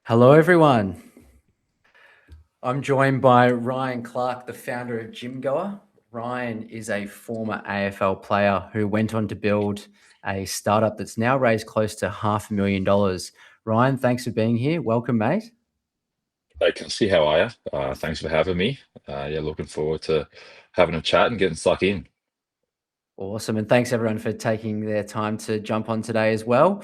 Hello, everyone. I'm joined by Ryan Clark, the founder of Gym Goer. Ryan is a former AFL player who went on to build a startup that's now raised close to $500,000. Ryan, thanks for being here. Welcome, mate. Hey, Cassie, how are you? Thanks for having me. Yeah, looking forward to having a chat and getting stuck in. Awesome. And thanks, everyone, for taking their time to jump on today as well.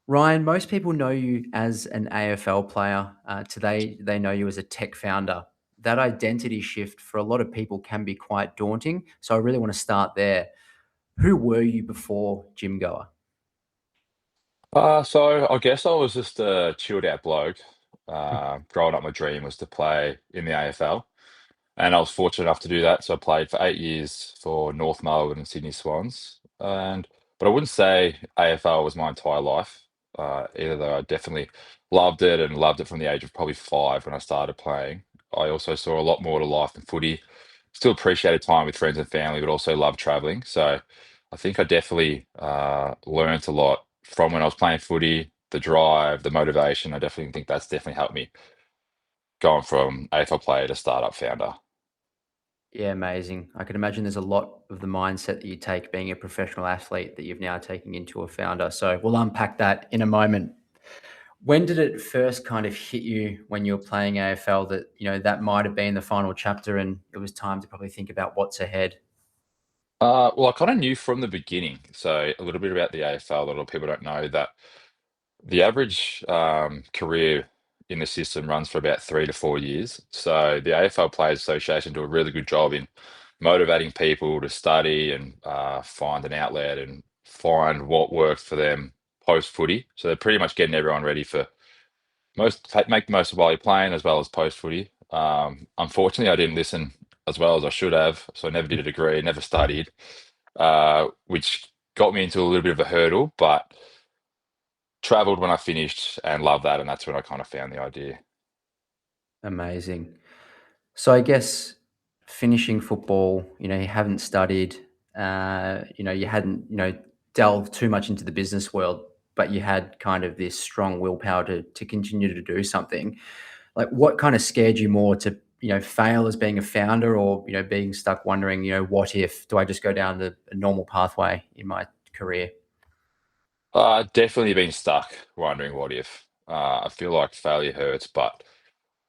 Ryan, most people know you as an AFL player. Today, they know you as a tech founder. That identity shift for a lot of people can be quite daunting. So I really want to start there. Who were you before Gym Goer? So I guess I was just a chilled out bloke. Growing up, my dream was to play in the AFL, and I was fortunate enough to do that. So I played for 8 years for North Melbourne and Sydney Swans, but I wouldn't say AFL was my entire life. Either though I definitely loved it from the age of probably 5 when I started playing. I also saw a lot more to life than footy. Still appreciated time with friends and family, but also loved traveling. So I think I definitely learned a lot from when I was playing footy. The drive, the motivation. I definitely think that's definitely helped me going from AFL player to startup founder. Yeah, amazing. I can imagine there's a lot of the mindset that you take being a professional athlete that you've now taken into a founder. So we'll unpack that in a moment. When did it first kind of hit you when you were playing AFL that, that might have been the final chapter and it was time to probably think about what's ahead? Well, I kind of knew from the beginning. So a little bit about the AFL. A lot of people don't know that the average career in the system runs for about 3 to 4 years. So the AFL Players Association do a really good job in motivating people to study and find an outlet and find what works for them post footy. So they're pretty much getting everyone ready for make the most of while you're playing as well as post footy. Unfortunately, I didn't listen as well as I should have, so I never did a degree, never studied, which got me into a little bit of a hurdle. But traveled when I finished and loved that, and that's when I kind of found the idea. Amazing. So I guess finishing football, you haven't studied, you hadn't, delved too much into the business world, but you had kind of this strong willpower to continue to do something. Like what kind of scared you more to, fail as being a founder or, being stuck wondering, what if, do I just go down a normal pathway in my career? Definitely been stuck wondering what if. I feel like failure hurts, but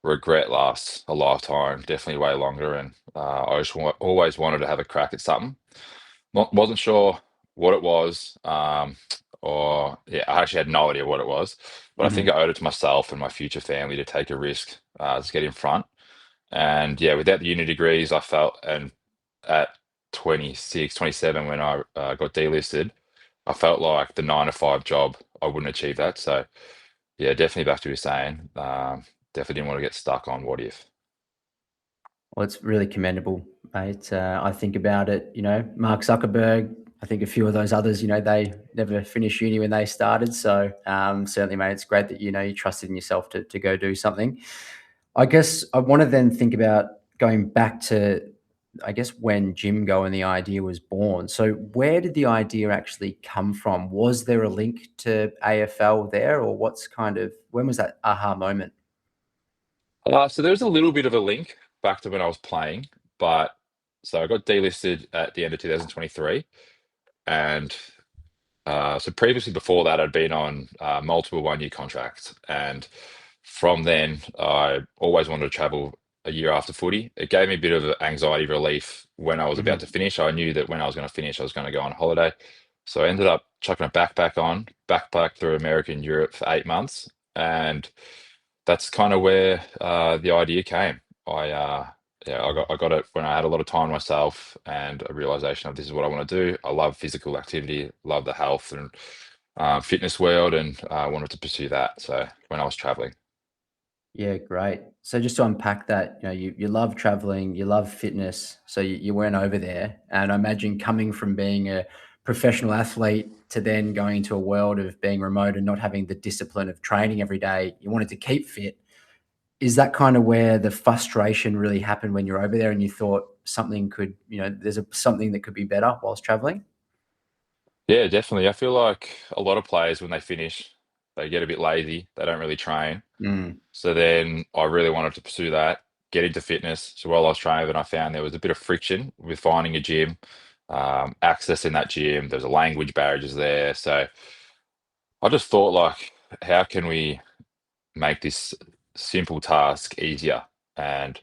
regret lasts a lifetime, definitely way longer. And I just always wanted to have a crack at something. Wasn't sure what it was, or yeah, I actually had no idea what it was. But I think Mhm. I owed it to myself and my future family to take a risk, to get in front. And yeah, without the uni degrees, I felt, and at 26, 27, when I got delisted, I felt like the 9 to 5 job, I wouldn't achieve that. So yeah, definitely back to what you're saying. Definitely didn't want to get stuck on what if. Well, it's really commendable, mate. I think about it, Mark Zuckerberg, I think a few of those others, they never finished uni when they started. So certainly, mate, it's great that, you trusted in yourself to go do something. I guess I want to then think about going back to, I guess, when Jim Go and the idea was born. So where did the idea actually come from? Was there a link to AFL there or when was that aha moment? So there's a little bit of a link back to when I was playing, but so I got delisted at the end of 2023, and so previously before that, I'd been on multiple 1 year contracts, and from then I always wanted to travel a year after footy. It gave me a bit of anxiety relief when I was about to Mhm. finish. I knew that when I was going to finish, I was going to go on holiday, so I ended up chucking a backpack through America and Europe for 8 months, and that's kind of where the idea came. I yeah, I got it when I had a lot of time myself and a realization of this is what I want to do. I love physical activity, love the health and fitness world, and I wanted to pursue that. So when I was traveling. Yeah, great. So just to unpack that, you love traveling, you love fitness, so you went over there, and I imagine coming from being a professional athlete to then going into a world of being remote and not having the discipline of training every day, you wanted to keep fit. Is that kind of where the frustration really happened when you're over there and you thought something could, something that could be better whilst traveling? Yeah, definitely. I feel like a lot of players when they finish, they kind of go into a They get a bit lazy. They don't really train. Mm. So then I really wanted to pursue that, get into fitness. So while I was training, then I found there was a bit of friction with finding a gym, accessing that gym. There's a language barriers there. So I just thought, like, how can we make this simple task easier? And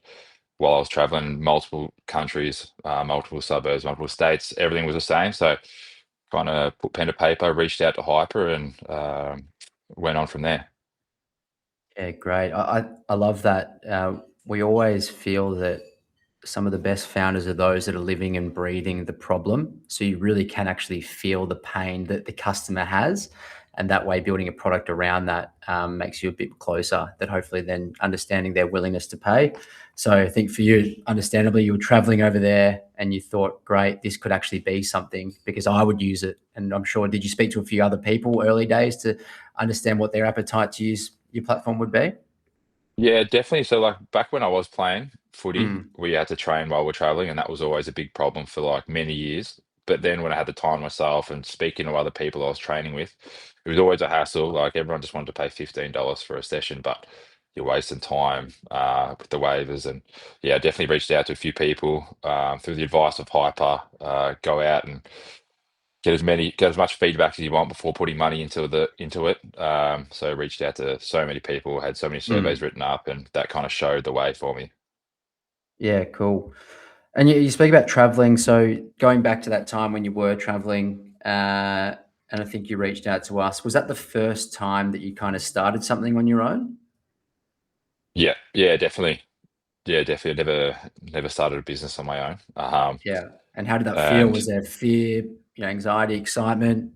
while I was traveling multiple countries, multiple suburbs, multiple states, everything was the same. So kind of put pen to paper, reached out to Hyper, and went on from there. Yeah, great. I love that. We always feel that some of the best founders are those that are living and breathing the problem. So you really can actually feel the pain that the customer has. And that way, building a product around that makes you a bit closer, that hopefully then understanding their willingness to pay. So I think for you, understandably, you were traveling over there and you thought, great, this could actually be something because I would use it. And I'm sure, did you speak to a few other people early days to understand what their appetite to use your platform would be? Yeah, definitely. So, like, back when I was playing footy, Mm, we had to train while we're traveling, and that was always a big problem for like many years. But then when I had the time myself and speaking to other people I was training with, it was always a hassle. Like, everyone just wanted to pay $15 for a session, but you're wasting time with the waivers. And yeah, I definitely reached out to a few people through the advice of Hyper. Go out and get as much feedback as you want before putting money into it. So I reached out to so many people, had so many surveys mm. written up, and that kind of showed the way for me. Yeah, cool. And you speak about traveling. So going back to that time when you were traveling, and I think you reached out to us. Was that the first time that you kind of started something on your own? Yeah, yeah, definitely. Yeah, definitely. Never started a business on my own. Yeah. And how did that feel? And Was there fear, anxiety, excitement,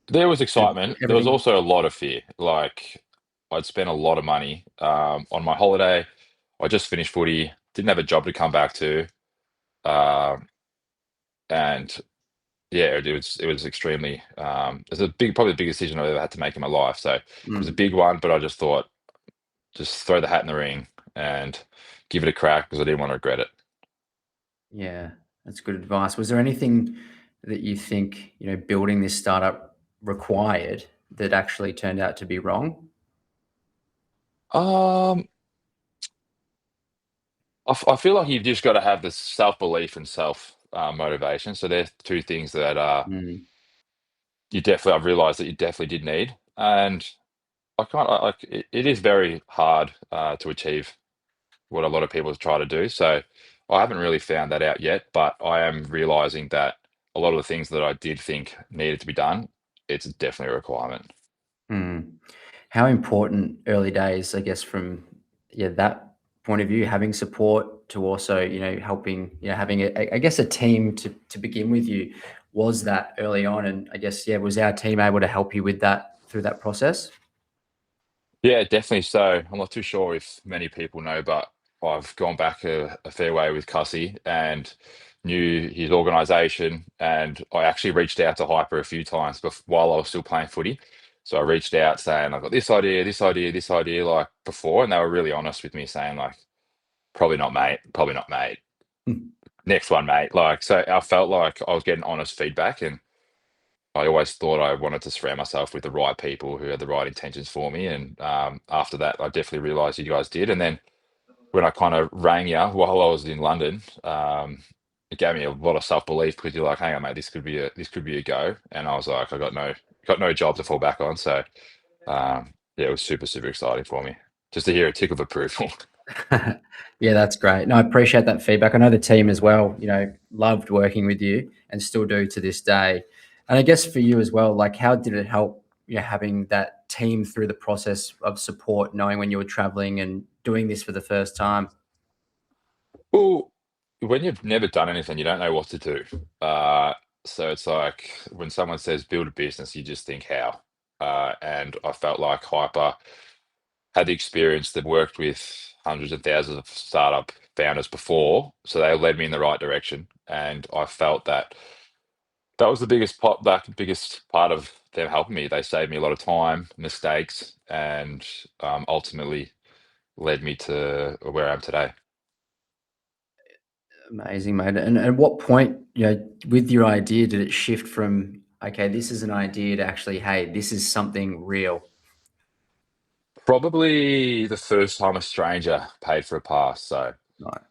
there was bit of excitement. There was everything? also a lot of fear. Like, I'd spent a lot of money on my holiday. I just finished footy, didn't have a job to come back to, um, and yeah, it was extremely, it was a big, probably the biggest decision I've ever had to make in my life. So it was a Mm, big one, but I just thought, just throw the hat in the ring and give it a crack because I didn't want to regret it. yeah, that's good advice. Was there anything that you think, building this startup required that actually turned out to be wrong? Um, I feel like you've just got to have the self belief and self motivation. So there's two things that Mm, you definitely, I've realized that you definitely did need. And I can't, like, it is very hard to achieve what a lot of people try to do. So I haven't really found that out yet, but I am realizing that a lot of the things that I did think needed to be done, it's definitely a requirement. mm. How important early days, I guess, from that point of view, having support to also, helping, having I guess a team to begin with you, was that early on? And I guess, was our team able to help you with that through that process? Yeah, definitely. So I'm not too sure if many people know, but I've gone back a fair way with Cussy and knew his organisation. And I actually reached out to Hyper a few times while I was still playing footy. So I reached out saying, I've got this idea, this idea, this idea, like before. And they were really honest with me, saying, like, probably not, mate, probably not, mate. Next one, mate. Like, so I felt like I was getting honest feedback. And I always thought I wanted to surround myself with the right people who had the right intentions for me. And after that, I definitely realised you guys did. And then when I kind of rang you while I was in London, it gave me a lot of self belief because you're like, "Hang on, mate, this could be a go." And I was like, I got no job to fall back on. So yeah, it was super super exciting for me just to hear a tick of approval. Yeah, that's great. No, I appreciate that feedback. I know the team as well, loved working with you and still do to this day. And I guess for you as well, like how did it help, having that team through the process of support, knowing when you were traveling and doing this for the first time? Well, when you've never done anything, you don't know what to do. So it's like when someone says build a business, you just think how. And I felt like Hyper had the experience. They've worked with hundreds of thousands of startup founders before, so they led me in the right direction. And I felt that that was the biggest part of them helping me. They saved me a lot of time, mistakes, and ultimately led me to where I am today. Amazing, mate. And at what point, with your idea, did it shift from, okay, this is an idea to actually, hey, this is something real? Probably the first time a stranger paid for a pass. So Right.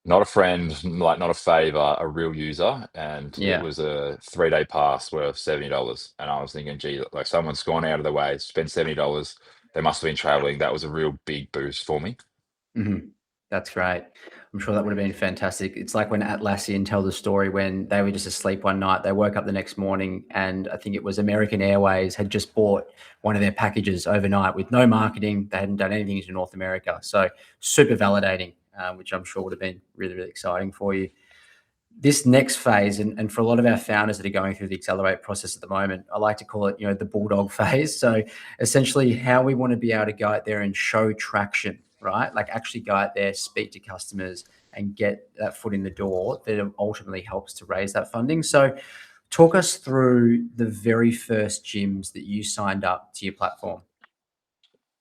not a friend, like not a favor, a real user. And it Yeah. was a 3-day pass worth $70. And I was thinking, gee, like someone's gone out of their way, spent $70. They must have been traveling. That was a real big boost for me. Mhm. That's great. I'm sure that would have been fantastic. It's like when Atlassian tell the story when they were just asleep one night, they woke up the next morning, and I think it was American Airways had just bought one of their packages overnight with no marketing. They hadn't done anything to North America. So super validating, which I'm sure would have been really, really exciting for you. This next phase, and for a lot of our founders that are going through the accelerate process at the moment, I like to call it, the bulldog phase. So essentially how we want to be able to go out there and show traction, right? Like actually go out there, speak to customers and get that foot in the door that ultimately helps to raise that funding. So talk us through the very first gyms that you signed up to your platform.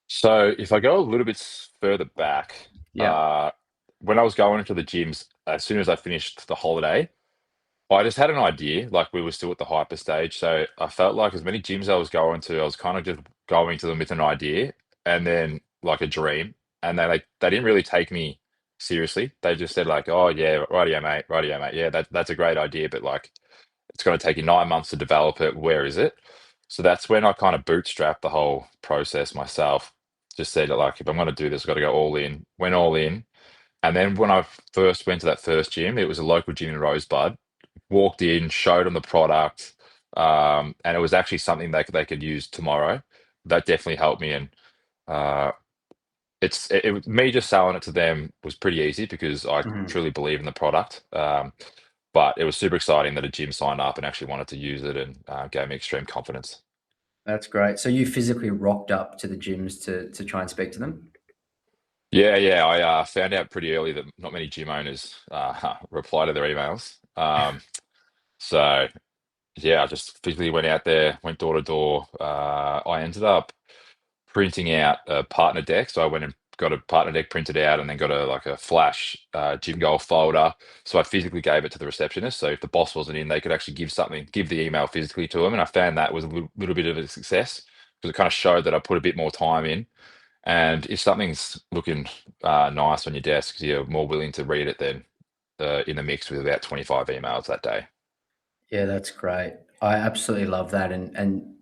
So if I go a little bit further back, Yeah. uh, when I was going into the gyms, as soon as I finished the holiday, I just had an idea, like we were still at the hyper stage. So I felt like as many gyms I was going to, I was kind of just going to them with an idea and then like a dream. And they didn't really take me seriously. They just said like, oh yeah, rightio mate. Yeah, that's a great idea, but like it's going to take you 9 months to develop it. Where is it? So that's when I kind of bootstrapped the whole process myself. Just said like, if I'm going to do this, I've got to go all in. Went all in. And then when I first went to that first gym, it was a local gym in Rosebud. Walked in, showed them the product, and it was actually something they could use tomorrow. That definitely helped me, and uh, me just selling it to them was pretty easy because I Mhm. truly believe in the product. But it was super exciting that a gym signed up and actually wanted to use it and gave me extreme confidence. That's great. So you physically rocked up to the gyms to try and speak to them? Yeah, yeah. I found out pretty early that not many gym owners reply to their emails. So yeah, I just physically went out there, went door to door. I ended up printing out a partner deck. So I went and got a partner deck printed out and then got a like a flash gym goal folder. So I physically gave it to the receptionist. So if the boss wasn't in, they could actually give the email physically to them. And I found that was a little bit of a success because it kind of showed that I put a bit more time in. And if something's looking nice on your desk, you're more willing to read it than in the mix with about 25 emails that day. Yeah, that's great. I absolutely love that, and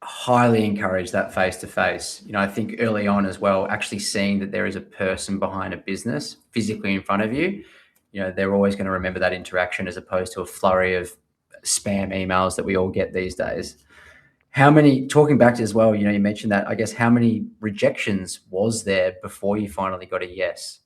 highly encourage that face to face. I think early on as well, actually seeing that there is a person behind a business physically in front of you, they're always going to remember that interaction as opposed to a flurry of spam emails that we all get these days. How many, talking back to as well, you mentioned that, I guess, how many rejections was there before you finally got a yes?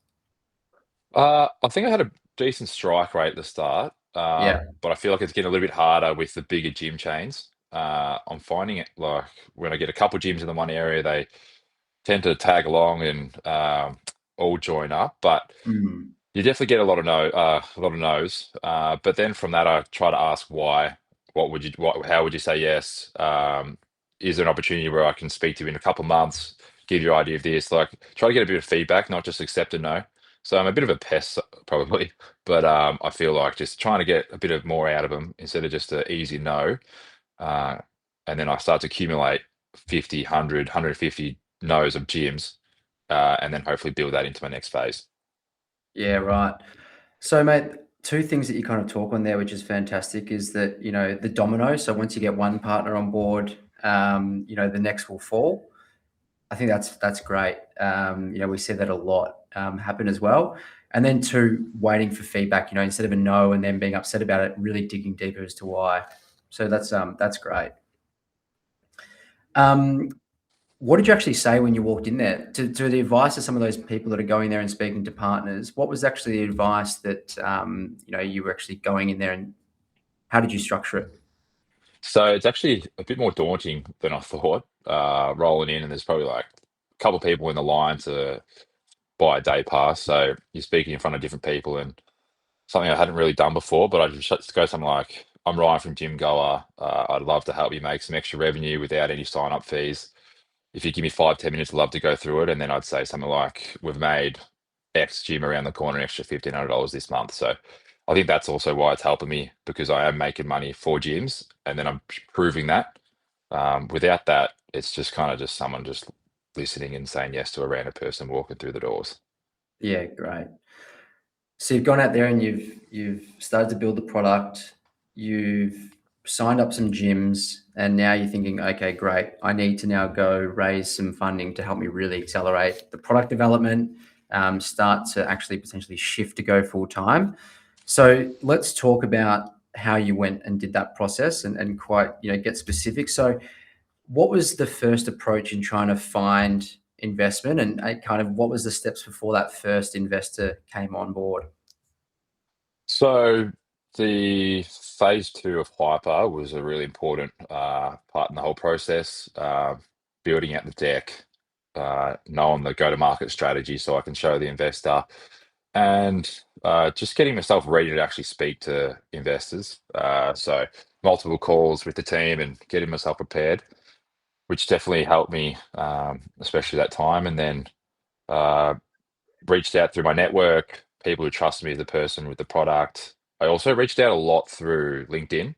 I think I had a decent strike rate at the start, Yeah. but I feel like it's getting a little bit harder with the bigger gym chains. I'm finding it like when I get a couple gyms in the one area, they tend to tag along and all join up. But Mm. you definitely get a lot of no's. But then from that, I try to ask why. How would you say yes? Is there an opportunity where I can speak to you in a couple of months, give your idea of this? Like, try to get a bit of feedback, not just accept a no. So I'm a bit of a pest, probably, but I feel like just trying to get a bit of more out of them instead of just an easy no. Uh, and then I start to accumulate 50, 100, no's of gyms, and then hopefully build that into my next phase. Yeah, right. So, mate, two things that you kind of talk on there, which is fantastic, is that, the domino. So once you get one partner on board, the next will fall. I think that's great. We see that a lot happen as well. And then two, waiting for feedback, instead of a no and then being upset about it, really digging deeper as to why. So that's great. Um, what did you actually say when you walked in there? To the advice of some of those people that are going there and speaking to partners, what was actually the advice that you were actually going in there, and how did you structure it? So it's actually a bit more daunting than I thought. Rolling in, and there's probably like a couple of people in the line to buy a day pass. So you're speaking in front of different people, and something I hadn't really done before. But I just go something like, "I'm Ryan from Gym Goer. I'd love to help you make some extra revenue without any sign up fees. If you give me 5, 10 minutes, I'd love to go through it." And then I'd say something like, "We've made X gym around the corner, an extra $1,500 this month." So I think that's also why it's helping me because I am making money for gyms, and then I'm proving that. Without that, it's just kind of just someone just listening and saying yes to a random person walking through the doors. Yeah, great. So you've gone out there and you've started to build the product, you've signed up some gyms, and now you're thinking, okay, great, I need to now go raise some funding to help me really accelerate the product development, start to actually potentially shift to go full time. So let's talk about how you went and did that process and quite, get specific. So what was the first approach in trying to find investment, and kind of what was the steps before that first investor came on board? So the phase two of Hyper was a really important part in the whole process. Building out the deck, knowing the go-to-market strategy, so I can show the investor, and just getting myself ready to actually speak to investors. So multiple calls with the team and getting myself prepared, which definitely helped me, especially that time. And then uh, reached out through my network, people who trusted me as the person with the product. I also reached out a lot through LinkedIn.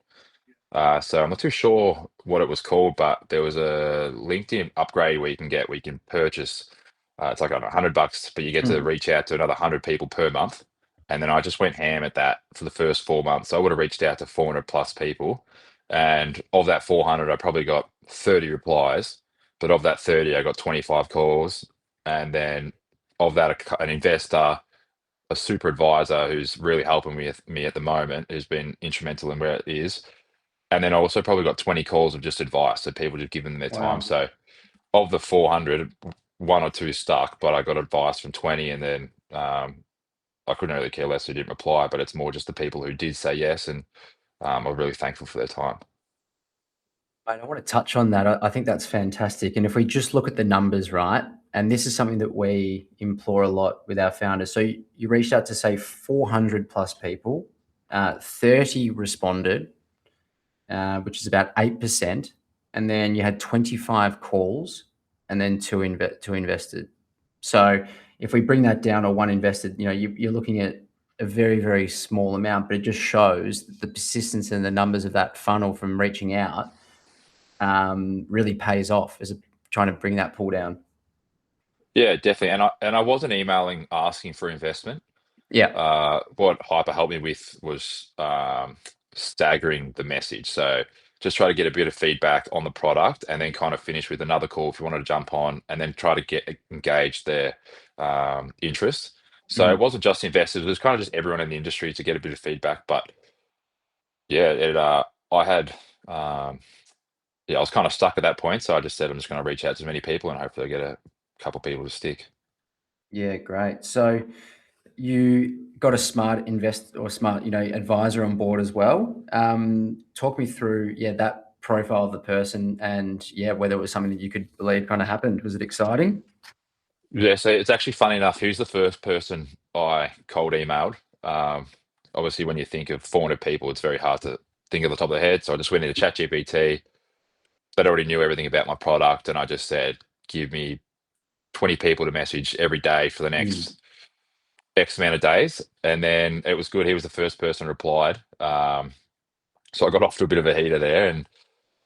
So I'm not too sure what it was called, but there was a LinkedIn upgrade where you can purchase. It's like I don't know, $100, but you get to Mm. reach out to another 100 people per month. And then I just went ham at that for the first 4 months. I would have reached out to 400 plus people, and of that 400, I probably got 30 replies. But of that 30, I got 25 calls, and then of that, an investor, a super advisor who's really helping me at the moment, who's been instrumental in where it is. And then I also probably got 20 calls of just advice, so people just giving them their time. Wow. So of the 400, one or two stuck, but I got advice from 20, and then I couldn't really care less who didn't reply. But it's more just the people who did say yes, and I'm really thankful for their time. I want to touch on that. I think that's fantastic. And if we just look at the numbers, right? And this is something that we implore a lot with our founders. So you reached out to say 400 plus people, 30 responded, which is about 8%. And then you had 25 calls and then two invested. So if we bring that down to one invested, you're looking at a very, very small amount, but it just shows that the persistence and the numbers of that funnel from reaching out really pays off as trying to bring that pull down. Yeah, definitely. And I wasn't emailing asking for investment. Yeah. What Hyper helped me with was staggering the message. So just try to get a bit of feedback on the product, and then kind of finish with another call if you wanted to jump on, and then try to get engage their interest. So it Mm. wasn't just investors; it was kind of just everyone in the industry to get a bit of feedback. But yeah, I had yeah, I was kind of stuck at that point, so I just said I'm just going to reach out to as many people and hopefully get a couple people to stick. Yeah, great. So you got a smart invest or smart, advisor on board as well. Talk me through, that profile of the person and whether it was something that you could believe kind of happened. Was it exciting? Yeah, so it's actually funny enough. Who's the first person I cold emailed? Um, Obviously, when you think of 400 people, it's very hard to think of the top of the head. So I just went into ChatGPT. That already knew everything about my product, and I just said, "Give me 20 people to message every day for the Mm. next X amount of days." And then it was good. He was the first person replied. So I got off to a bit of a heater there, and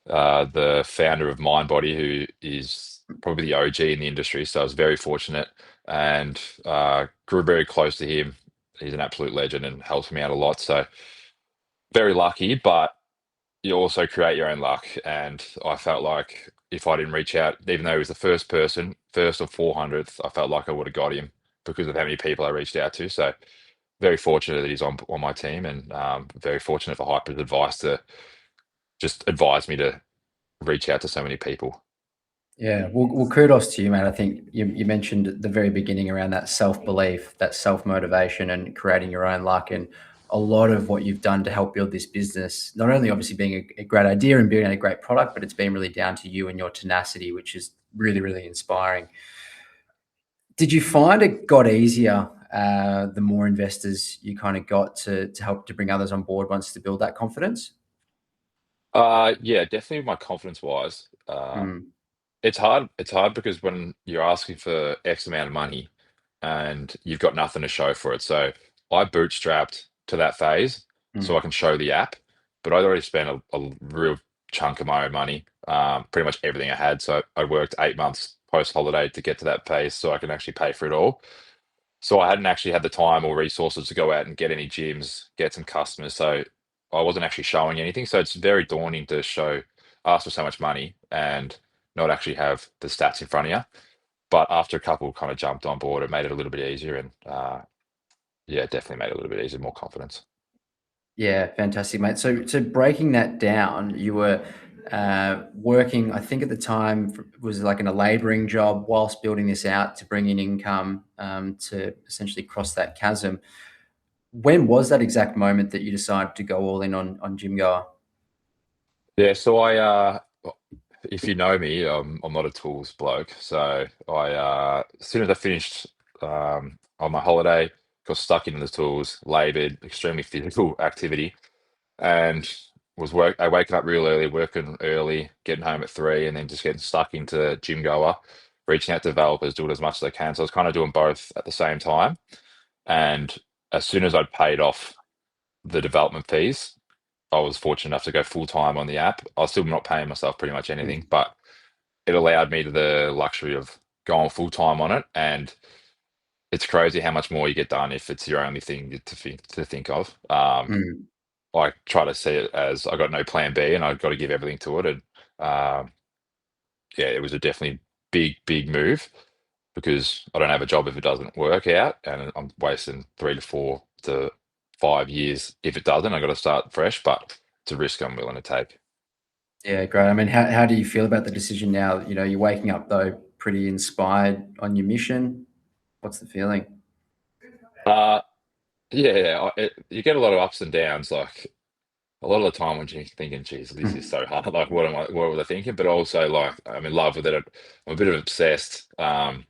the founder of MindBody, who is probably the OG in the industry. So I was very fortunate, and grew very close to him. He's an absolute legend and helps me out a lot. So very lucky, but you also create your own luck. And I felt like if I didn't reach out, even though he was the first person, first or 400th, I felt like I would have got him because of how many people I reached out to. So very fortunate that he's on my team, and very fortunate for Hyper's advice to just advise me to reach out to so many people. Yeah, well, kudos to you, man. I think you mentioned at the very beginning around that self belief, that self motivation, and creating your own luck. And a lot of what you've done to help build this business, not only obviously being a great idea and building a great product, but it's been really down to you and your tenacity, which is really, really inspiring. Did you find it got easier the more investors you kind of got to help to bring others on board once to build that confidence? Yeah, definitely my confidence wise. Mm, It's hard. It's hard because when you're asking for X amount of money and you've got nothing to show for it. So I bootstrapped to that phase so I mm, can show the app, but I'd already spent a real chunk of my own money, pretty much everything I had. So I worked 8 months post holiday to get to that pace so I can actually pay for it all. So I hadn't actually had the time or resources to go out and get any gyms, get some customers. So I wasn't actually showing anything. So it's very daunting to ask for so much money and not actually have the stats in front of you. But after a couple kind of jumped on board, it made it a little bit easier, and yeah, definitely made it a little bit easier, more confidence. Yeah, fantastic, mate. So breaking that down, you were working, I think at the time was like in a labouring job whilst building this out to bring in income to essentially cross that chasm. When was that exact moment that you decided to go all in on gym goer? Yeah, so if you know me, I'm not a tools bloke. So as soon as I finished on my holiday, got stuck into the tools, laboured, extremely physical activity, and waking up real early, working early, getting home at 3, and then just getting stuck into gym goer, reaching out to developers, doing as much as I can. So I was kind of doing both at the same time. And as soon as I'd paid off the development fees, I was fortunate enough to go full time on the app. I was still not paying myself pretty much anything, but it allowed me the luxury of going full time on it. And it's crazy how much more you get done if it's your only thing to think of. Mm. I try to see it as I got no plan B and I've got to give everything to it. And um, yeah, it was a definitely big move because I don't have a job if it doesn't work out, and I'm wasting 3 to 4 to 5 years if it doesn't. I got to start fresh, but it's a risk I'm willing to take. Yeah, great. I mean, how do you feel about the decision now? You know, you're waking up though pretty inspired on your mission. What's the feeling? Uh, yeah, you get a lot of ups and downs. Like a lot of the time when you're thinking, "Geez, this is so hard." Like, what am I? What was I thinking? But also, like, I'm in love with it. I'm a bit of obsessed. And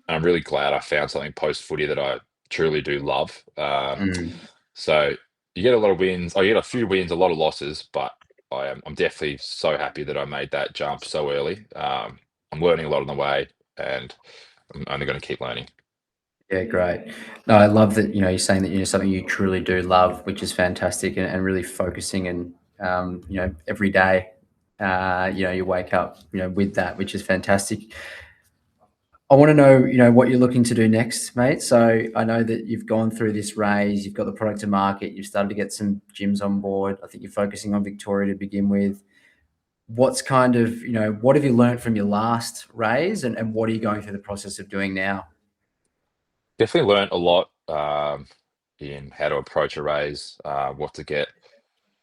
I'm really glad I found something post footy that I truly do love. Mm. So you get a lot of wins. I get a few wins, a lot of losses, but I'm definitely so happy that I made that jump so early. I'm learning a lot on the way, and I'm only going to keep learning. Yeah, great. No, I love that, you're saying that, something you truly do love, which is fantastic and really focusing and, every day, you wake up, with that, which is fantastic. I want to know, what you're looking to do next, mate. So I know that you've gone through this raise, you've got the product to market, you've started to get some gyms on board. I think you're focusing on Victoria to begin with. What's kind of, what have you learned from your last raise and what are you going through the process of doing now? Definitely learned a lot in how to approach a raise, what to get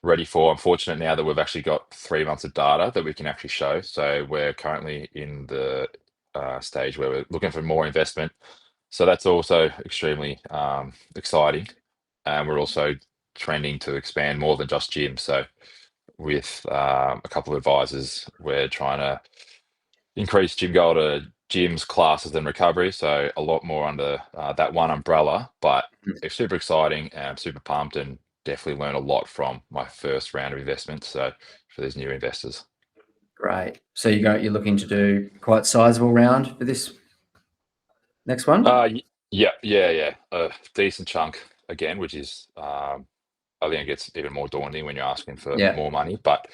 ready for. I'm fortunate now that we've actually got 3 months of data that we can actually show. So we're currently in the stage where we're looking for more investment. So that's also extremely exciting. And we're also trending to expand more than just gyms. So with a couple of advisors, we're trying to increase gym goal to gyms, classes, and recovery. So a lot more under that one umbrella. But it's super exciting and I'm super pumped and definitely learned a lot from my first round of investments. So for these new investors. Great. So you're looking to do quite sizable round for this next one? Yeah. A decent chunk again, which is I think it gets even more daunting when you're asking for Yeah. more money. But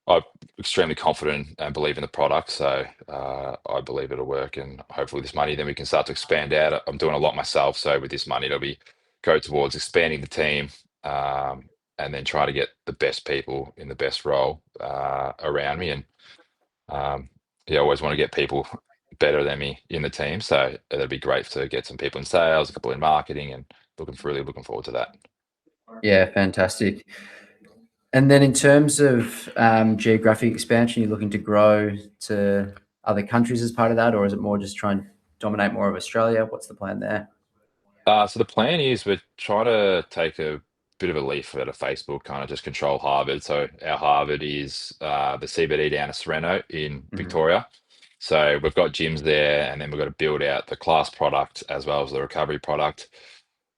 I'm extremely confident and believe in the product, so I believe it'll work. And hopefully, this money then we can start to expand out. I'm doing a lot myself, so with this money, it'll be go towards expanding the team, and then try to get the best people in the best role around me. And um, yeah, I always want to get people better than me in the team, so it'd be great to get some people in sales, a couple in marketing, and really looking forward to that. Yeah, fantastic. And then in terms of geographic expansion, you're looking to grow to other countries as part of that, or is it more just try and dominate more of Australia? What's the plan there? So the plan is we're trying to take a bit of a leaf out of Facebook, kind of just control Harvard. So our Harvard is the CBD down at Sereno in Mhm. Victoria. So we've got gyms there, and then we've got to build out the class product as well as the recovery product.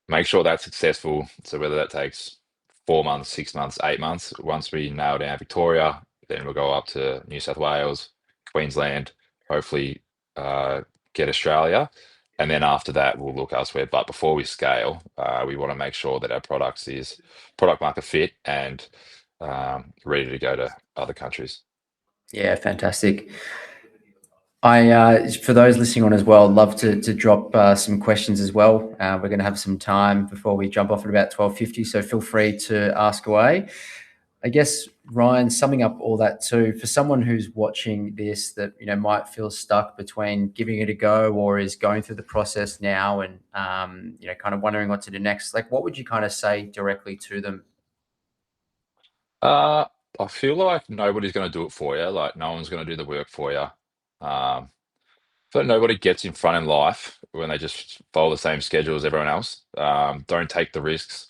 Make sure that's successful. So whether that takes 4 months, 6 months, 8 months, once we nail down Victoria, then we'll go up to New South Wales, Queensland, hopefully uh, get Australia. And then after that, we'll look elsewhere. But before we scale, we want to make sure that our products is product market fit and ready to go to other countries. Yeah, fantastic. For those listening on as well, love to drop some questions as well. We're going to have some time before we jump off at about 12:50, so feel free to ask away. I guess, Ryan, summing up all that too, for someone who's watching this that might feel stuck between giving it a go or is going through the process now and kind of wondering what to do next, like what would you kind of say directly to them? Uh, I feel like nobody's gonna do it for you, like, no one's gonna do the work for you. So nobody gets in front in life when they just follow the same schedule as everyone else. Don't take the risks.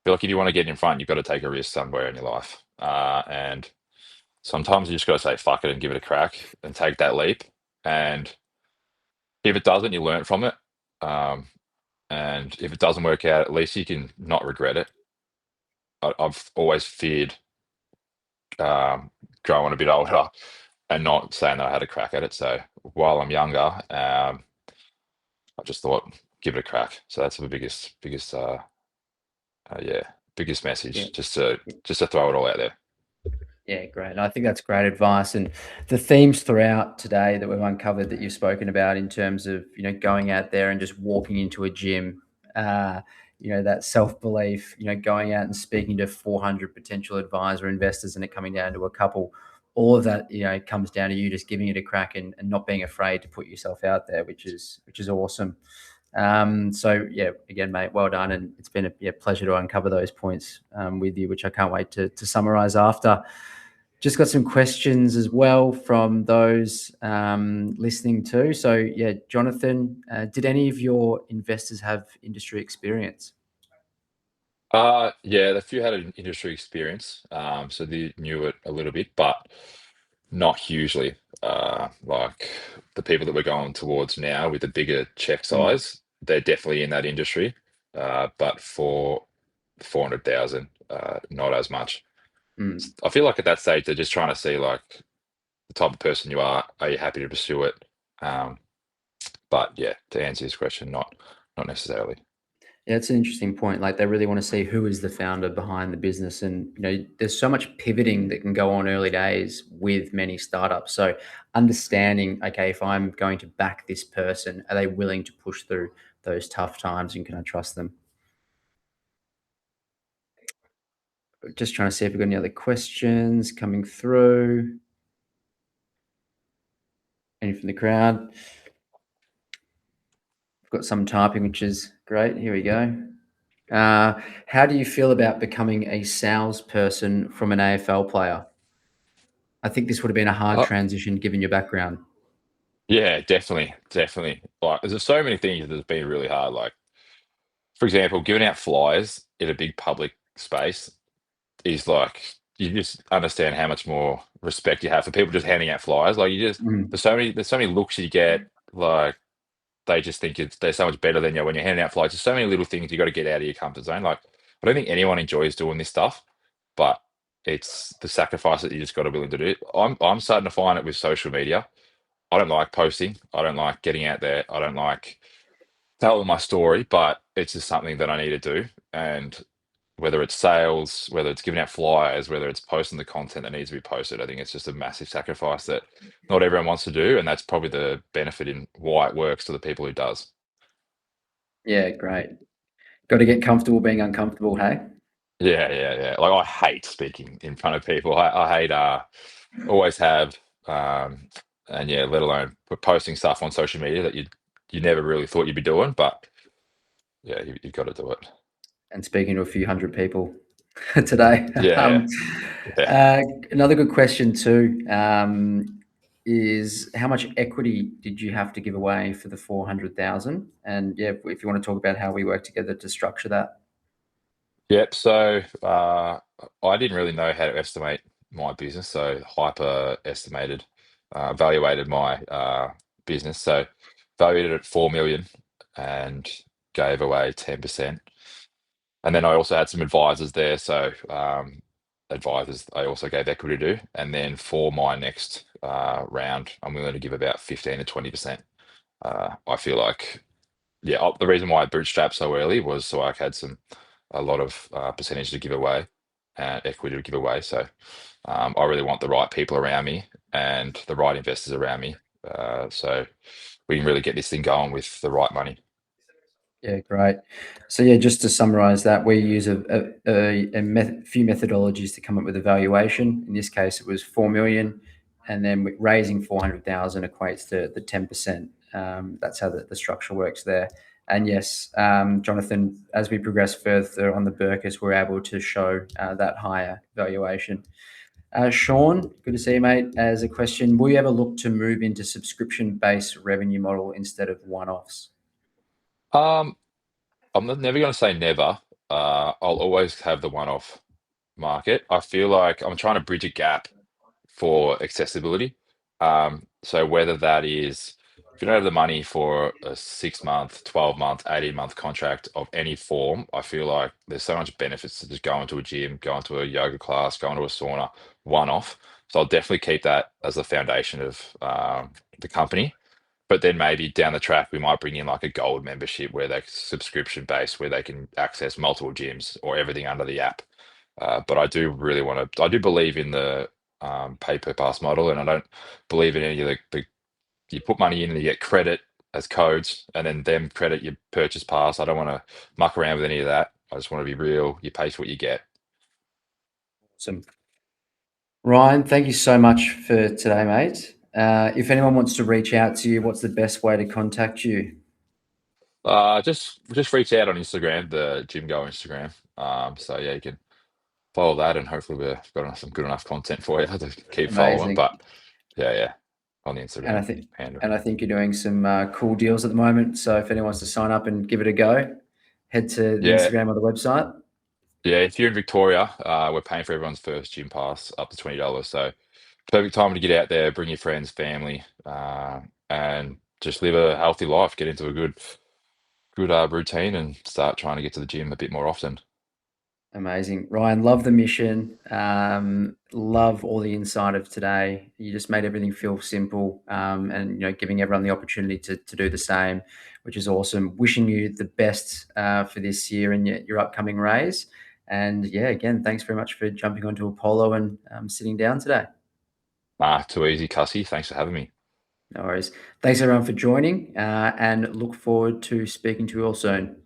Feel like if you wanna get in front, you've gotta take a risk somewhere in your life. And sometimes you just gotta say, "Fuck it," and give it a crack and take that leap, and if it doesn't, you learn from it. Um, and if it doesn't work out, at least you can not regret it. I've always feared, um, growing a bit older and not saying that I had a crack at it. So while I'm younger, I just thought, give it a crack. So that's the yeah, biggest Yeah. message. Just to throw it all out there. Yeah, great. And I think that's great advice. And the themes throughout today that we've uncovered that you've spoken about in terms of, going out there and just walking into a gym, that self-belief, going out and speaking to 400 potential advisor investors and it coming down to a couple, all of that, comes down to you just giving it a crack and not being afraid to put yourself out there, which is awesome. So yeah, again, mate, well done. And it's been a pleasure to uncover those points with you, which I can't wait to summarize after. Just got some questions as well from those listening too. So, yeah, Jonathan, did any of your investors have industry experience? Yeah, a few had an industry experience, so they knew it a little bit, but not hugely. Like the people that we're going towards now with the bigger check Mm, size, they're definitely in that industry. But for 400,000, not as much. mm. I feel like at that stage, they're just trying to see like the type of person you are. Are you happy to pursue it? Um, but yeah, to answer this question, not necessarily. Yeah, it's an interesting point. Like they really want to see who is the founder behind the business, and there's so much pivoting that can go on early days with many startups. So understanding, okay, if I'm going to back this person, are they willing to push through those tough times, and can I trust them? Just trying to see if we've got any other questions coming through. Any from the crowd? We've got some typing, which is great. Here we go. How do you feel about becoming a salesperson from an AFL player? I think this would have been a hard Uh, transition given your background. yeah, definitely, definitely. Like, there's so many things that's been really hard. Like, for example, giving out flyers in a big public space is like you just understand how much more respect you have for people just handing out flyers. Like, you just Mm, there's so many looks you get. Like, they just think they're so much better than you when you're handing out flyers. There's so many little things you got to get out of your comfort zone. Like, I don't think anyone enjoys doing this stuff, but it's the sacrifice that you just got to be willing to do. I'm starting to find it with social media. I don't like posting. I don't like getting out there. I don't like telling my story, but it's just something that I need to do. And whether it's sales, whether it's giving out flyers, whether it's posting the content that needs to be posted, I think it's just a massive sacrifice that not everyone wants to do. And that's probably the benefit in why it works to the people who does. yeah, great. Got to get comfortable being uncomfortable, hey? Yeah, yeah, yeah. Like I hate speaking in front of people. I hate always have and yeah, let alone posting stuff on social media that you never really thought you'd be doing, but yeah, you got to do it. And speaking to a few hundred people today. Yeah, yeah, yeah. Uh, Another good question too is how much equity did you have to give away for the 400,000? And yeah, if you want to talk about how we work together to structure that. Yep. So I didn't really know how to estimate my business, so hyper estimated, evaluated my business. So valued it at 4 million and gave away 10%. And then I also had some advisors there, so advisors I also gave equity to. And then for my next round, I'm willing to give about 15 to 20%. I feel like yeah, the reason why I bootstrapped so early was so I had a lot of percentage to give away and equity to give away. So I really want the right people around me and the right investors around me. So we can really get this thing going with the right money. Yeah, great. So yeah, just to summarize that, we use few methodologies to come up with a valuation. In this case, it was 4 million, and then raising 400,000 equates to the 10%. That's how the structure works there. And yes, Jonathan, as we progress further on the Burkers, we're able to show that higher valuation. Sean, good to see you, mate. As a question, will you ever look to move into subscription-based revenue model instead of one-offs? Um, never going to say never. I'll always have the one-off market. I feel like I'm trying to bridge a gap for accessibility. So whether that is, if you don't have the money for a 6 month, 12-month, 18-month contract of any form, I feel like there's so much benefits to just going to a gym, going to a yoga class, going to a sauna, one off. So I'll definitely keep that as the foundation of the company. But then maybe down the track, we might bring in like a gold membership where they subscription based, where they can access multiple gyms or everything under the app. But I do really want to. I do believe in the pay per pass model, and I don't believe in any of the you put money in and you get credit as codes, and then them credit your purchase pass. I don't want to muck around with any of that. I just want to be real. You pay for what you get. Awesome. Ryan, thank you so much for today, mate. If anyone wants to reach out to you, what's the best way to contact you? Just reach out on Instagram, the Gym Go Instagram. So yeah, you can follow that, and hopefully we've got some good enough content for you to keep following. Amazing. But yeah, on the And I Instagram think handle. and I think you're doing some cool deals at the moment. So if anyone wants to sign up and give it a go, head to the Yeah, Instagram or the website. yeah. If you're in Victoria, we're paying for everyone's first gym pass up to $20. So perfect time to get out there, bring your friends, family, and just live a healthy life. Get into a good routine, and start trying to get to the gym a bit more often. Amazing. Ryan, love the mission. Love all the insight of today. You just made everything feel simple, and giving everyone the opportunity to do the same, which is awesome. Wishing you the best for this year and your upcoming raise. And yeah, again, thanks very much for jumping onto Apollo and sitting down today. Too easy, Cussy. Thanks for having me. No worries. Thanks everyone for joining, and look forward to speaking to you all soon.